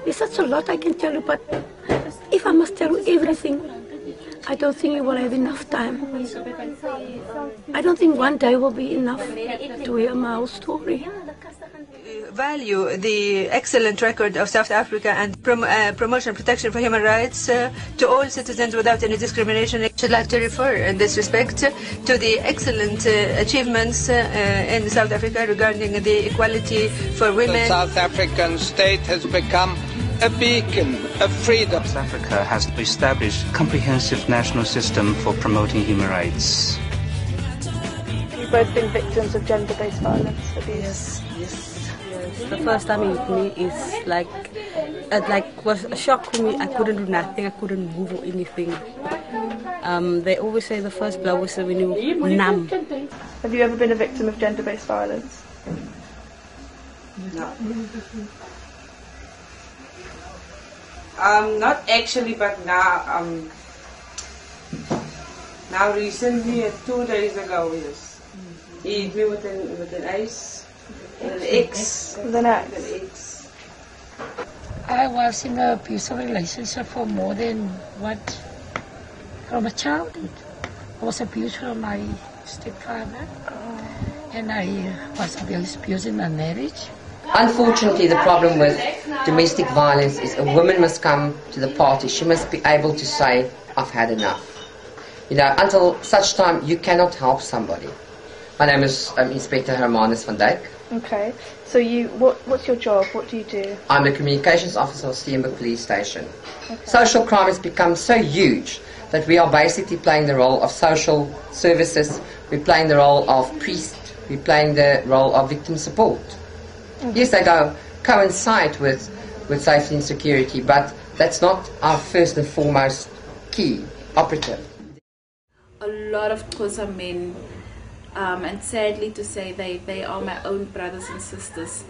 There's such a lot I can tell you, but if I must tell you everything, I don't think you will have enough time. I don't think one day will be enough to hear my whole story. Value the excellent record of South Africa and promotion and protection for human rights to all citizens without any discrimination. I should like to refer in this respect to the excellent achievements in South Africa regarding the equality for women. The South African state has become a beacon of freedom. South Africa has established a comprehensive national system for promoting human rights. You've both been victims of gender-based violence, abuse. Yes. The first time it hit me is like was a shock for me. I couldn't do nothing. I couldn't move or anything. They always say the first blow was when you're numb. Have you ever been a victim of gender-based violence? No. Not actually, but now recently, 2 days ago, yes. He hit me with an axe. An X. With an axe. I was in an abusive relationship for more than from a childhood. I was abused from my stepfather, and I was abused in my marriage. Unfortunately, the problem with domestic violence is a woman must come to the party. She must be able to say, I've had enough. You know, until such time, you cannot help somebody. My name is Inspector Hermanus van Dijk. Okay, so what's your job? What do you do? I'm the Communications Officer of Steenberg Police Station. Okay. Social crime has become so huge that we are basically playing the role of social services, we're playing the role of priest, we're playing the role of victim support. Okay. Yes, they coincide with safety and security, but that's not our first and foremost key operative. A lot of Xhosa men, and sadly to say they are my own brothers and sisters,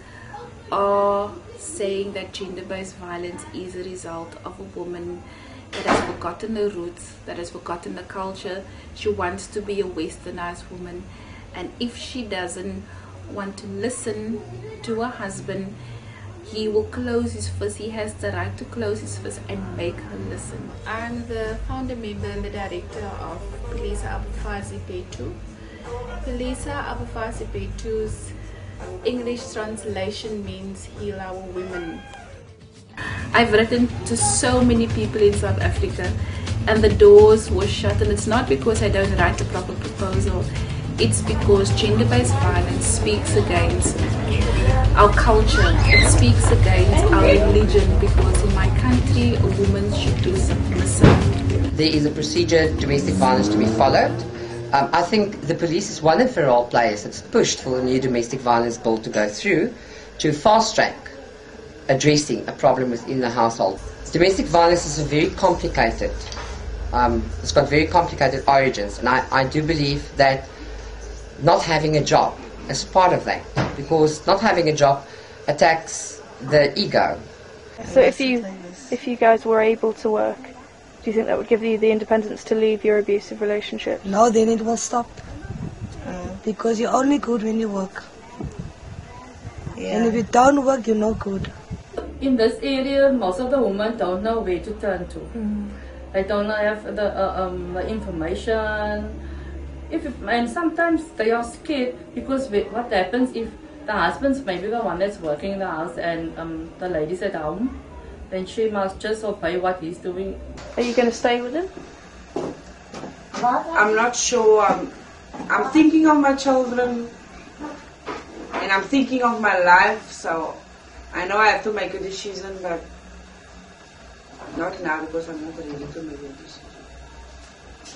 are saying that gender-based violence is a result of a woman that has forgotten her roots, that has forgotten the culture. She wants to be a westernized woman, and if she doesn't want to listen to her husband, he will close his fist. He has the right to close his fist and make her listen. I'm the founder member and the director of Philisa Abafazi Bethu. Philisa Abafazi Bethu's English translation means Heal Our Women. I've written to so many people in South Africa and the doors were shut, and it's not because I don't write a proper proposal, it's because gender-based violence speaks against our culture, it speaks against our religion, because in my country a woman should do submissive. There is a procedure, domestic violence, to be followed. I think the police is one of the role players that's pushed for the new domestic violence bill to go through to fast-track addressing a problem within the household. Domestic violence is a very complicated, it's got very complicated origins, and I do believe that not having a job is part of that, because not having a job attacks the ego. So if you guys were able to work, do you think that would give you the independence to leave your abusive relationship? No, then it will stop. Because you're only good when you work. Yeah. And if you don't work, you're no good. In this area, most of the women don't know where to turn to. They don't have the information. And sometimes they are scared, because what happens if the husband's maybe the one that's working in the house and the lady's at home, then she must just obey what he's doing. Are you going to stay with him? I'm not sure. I'm thinking of my children and I'm thinking of my life, so I know I have to make a decision, but not now, because I'm not ready to make a decision.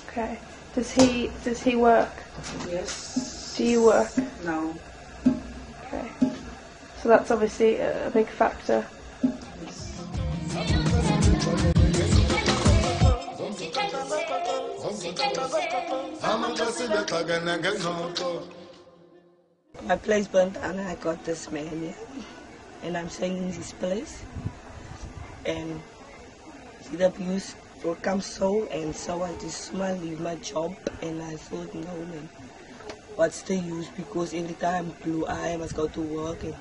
Okay. Does he work? Yes. Do you work? No. Okay. So that's obviously a big factor. My place burnt down and I got this man here. And I'm staying in his place. And the abuse will come so, and so I just leave my job, and I thought, no man, what's the use, because every time blue eye I must go to work, and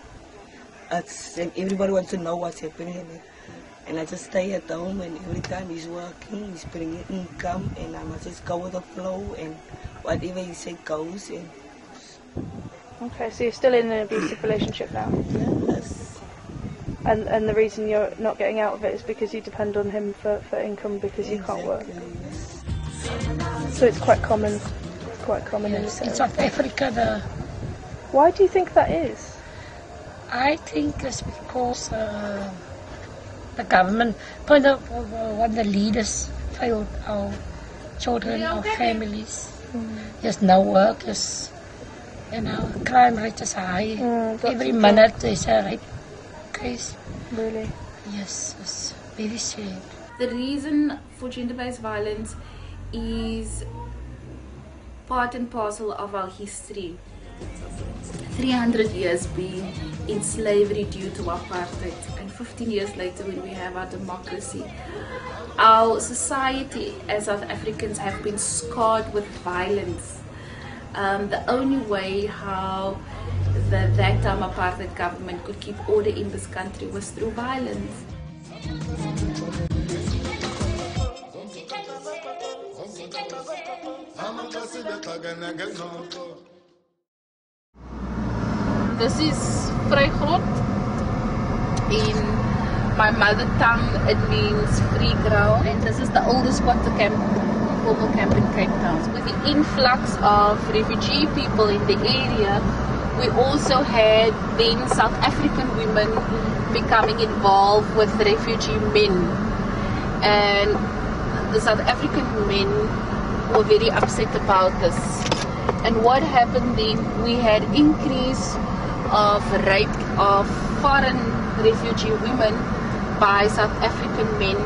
everybody wants to know what's happening. And I just stay at home, and every time he's working, he's bringing income, and I must just go with the flow, and whatever he said goes. And okay, so you're still in an abusive relationship now? yes. And the reason you're not getting out of it is because you depend on him for income because you can't work. Yes. So it's quite common. In this area. In South Africa, Why do you think that is? I think it's because the government, one of the leaders failed our children, our families. There's no work, crime rate is high. Every minute there's a rape case. Really? Yes, it's very sad. The reason for gender-based violence is part and parcel of our history. 300 years being in slavery due to apartheid, and 15 years later when we have our democracy. Our society as South Africans have been scarred with violence. The only way how that time apartheid government could keep order in this country was through violence. This is vrygrond. In my mother tongue it means free ground, and this is the oldest formal camp in Cape Town. With the influx of refugee people in the area, we also had then South African women becoming involved with refugee men, and the South African men were very upset about this. And what happened then, we had increase of rape of foreign refugee women by South African men,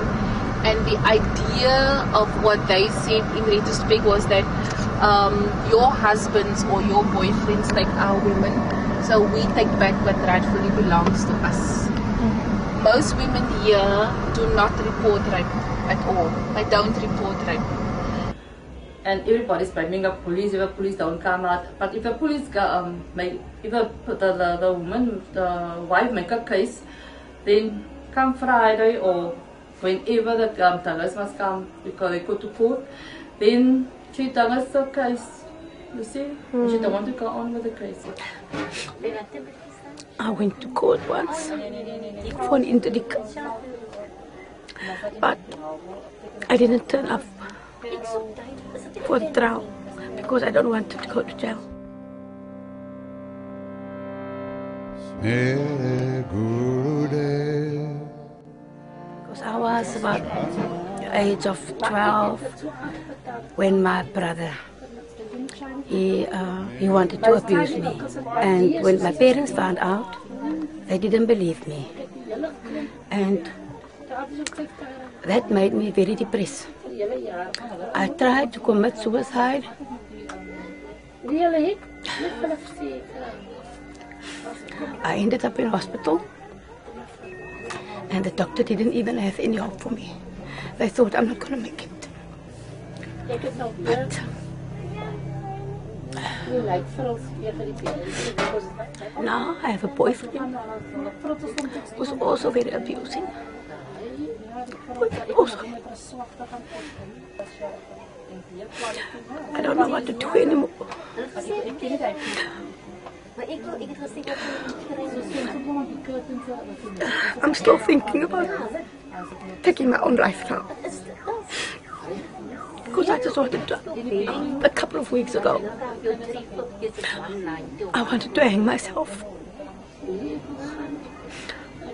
and the idea of what they said in retrospect was that your husbands or your boyfriends take our women, so we take back what rightfully belongs to us. Most women here do not report rape at all. They don't report rape. And everybody's blaming the police if the police don't come out. But if the police if the woman, the wife make a case, then come Friday or whenever the tellers must come because they go to court, then she tells us the case. You see, she don't want to go on with the case. I went to court once for an interdict, but I didn't turn up for the trial because I don't want to go to jail. Because I was about the age of 12 when my brother he wanted to abuse me, and when my parents found out, they didn't believe me, and that made me very depressed. I tried to commit suicide. I ended up in hospital, and the doctor didn't even have any hope for me. They thought I'm not going to make it. But now I have a boyfriend who's also very abusing. I don't know what to do anymore. I'm still thinking about taking my own life now. Because I just wanted to, a couple of weeks ago, I wanted to hang myself.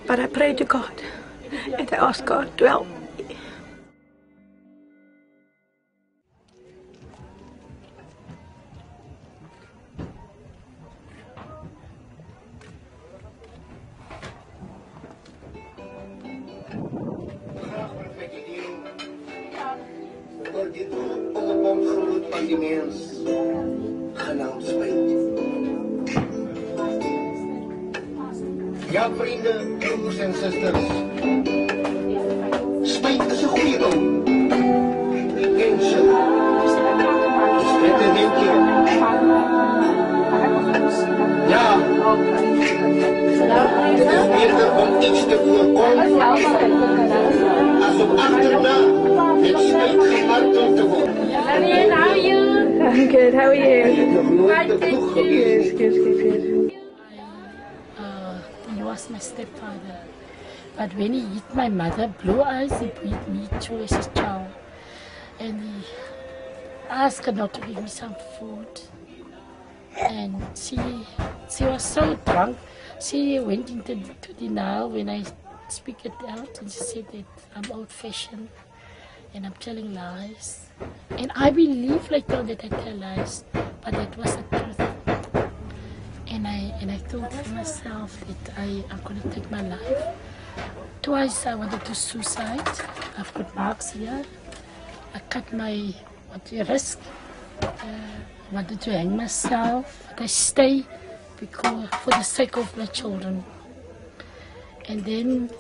But I prayed to God, and I asked God to help me. Ja, vrienden, broers en zusters. Spijt is een goede ding. Ik ken ze. Dus met een denkje. Ja. Het is beter om iets te voorkomen als om achterna het spijt gemarteld te worden. I'm good, how are you? Good. He was my stepfather. But when he hit my mother, blue eyes, he beat me too as a child. And he asked her not to give me some food. And she was so drunk. She went into denial when I speak it out, and she said that I'm old-fashioned and I'm telling lies. And I believe later on that I tell lies, but that was the truth. And I thought to myself that I'm going to take my life. Twice I wanted to suicide. I've got marks here. I cut my wrist. I wanted to hang myself, but I stay because for the sake of my children. And then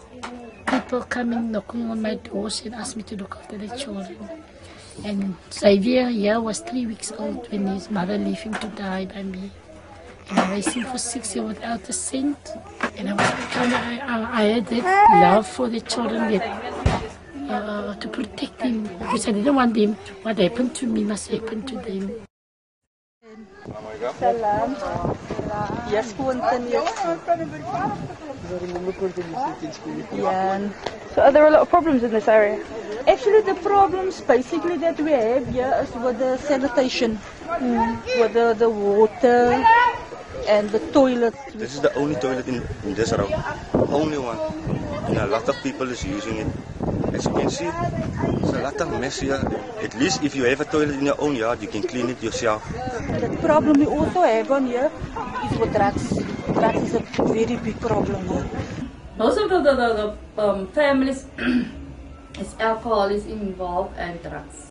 people coming knocking on my doors and ask me to look after the children. And Xavier here was 3 weeks old when his mother left him to die by me. And I raised him for 6 years without a cent. And I had that love for the children that, to protect them, because I didn't want them. What happened to me must happen to them. Salam. Yes, So are there a lot of problems in this area? Actually, the problems basically that we have here is with the sanitation, with the water and the toilet. This is the only toilet in this road, only one, and a lot of people is using it. As you can see, there's a lot of mess here. At least if you have a toilet in your own yard, you can clean it yourself. The problem we also have on here is with drugs. Drugs is a very big problem here. Most of the families, is alcohol is involved and drugs.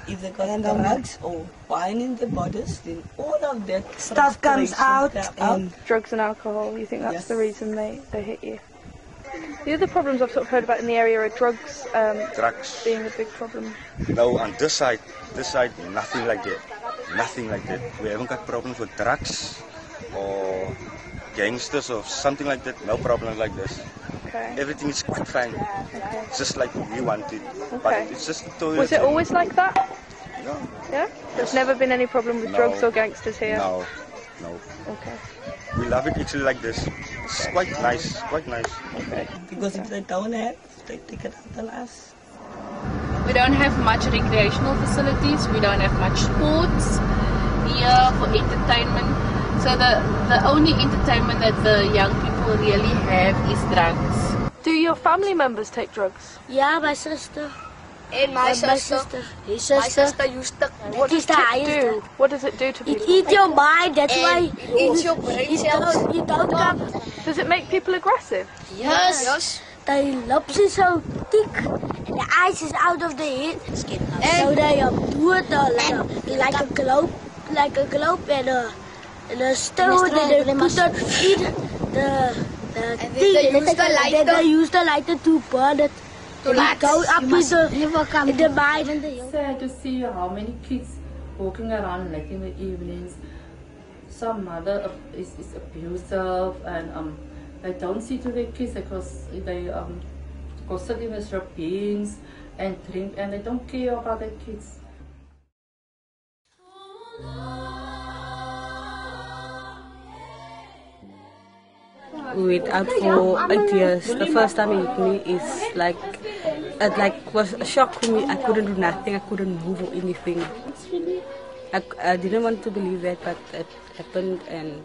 If they got drugs or wine in their bodies, then all of that Stuff comes out. And drugs and alcohol, you think that's the reason they hit you? The other problems I've sort of heard about in the area are drugs, being a big problem. No, on this side, nothing like that. Nothing like that. We haven't got problems with drugs or gangsters or something like that. No problem like this. Okay. Everything is quite fine. Okay. Just like we want it. Okay. But it's just the toilet. Was it always like that? No. Yeah? There's never been any problem with drugs or gangsters here? No. Okay. We love it actually like this. It's quite nice, Okay. Because if they don't have, they take it out on us. We don't have much recreational facilities. We don't have much sports here for entertainment. So the only entertainment that the young people really have is drugs. Do your family members take drugs? Yeah, my sister. And my sister. His sister. My sister used to. What does it do? What does it do to people? It eats your mind, that's why. It eats your brain cells. You don't come. Does it make people aggressive? Yes. The lips is so thick and the eyes is out of the head. So they do it like a globe and a stone and they put it in the thing and they use the lighter to burn it. Go up in the mind and the hill. Sad to see how many kids walking around late in the evenings. Some mother is abusive and they don't see to their kids because they go sit in the shop beans and drink and they don't care about their kids. Without for 8 years, the first time he hit me is it was a shock for me. I couldn't do nothing. I couldn't move or anything. I didn't want to believe that, but it happened, and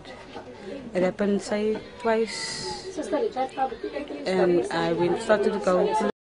it happened say twice. And I started to go.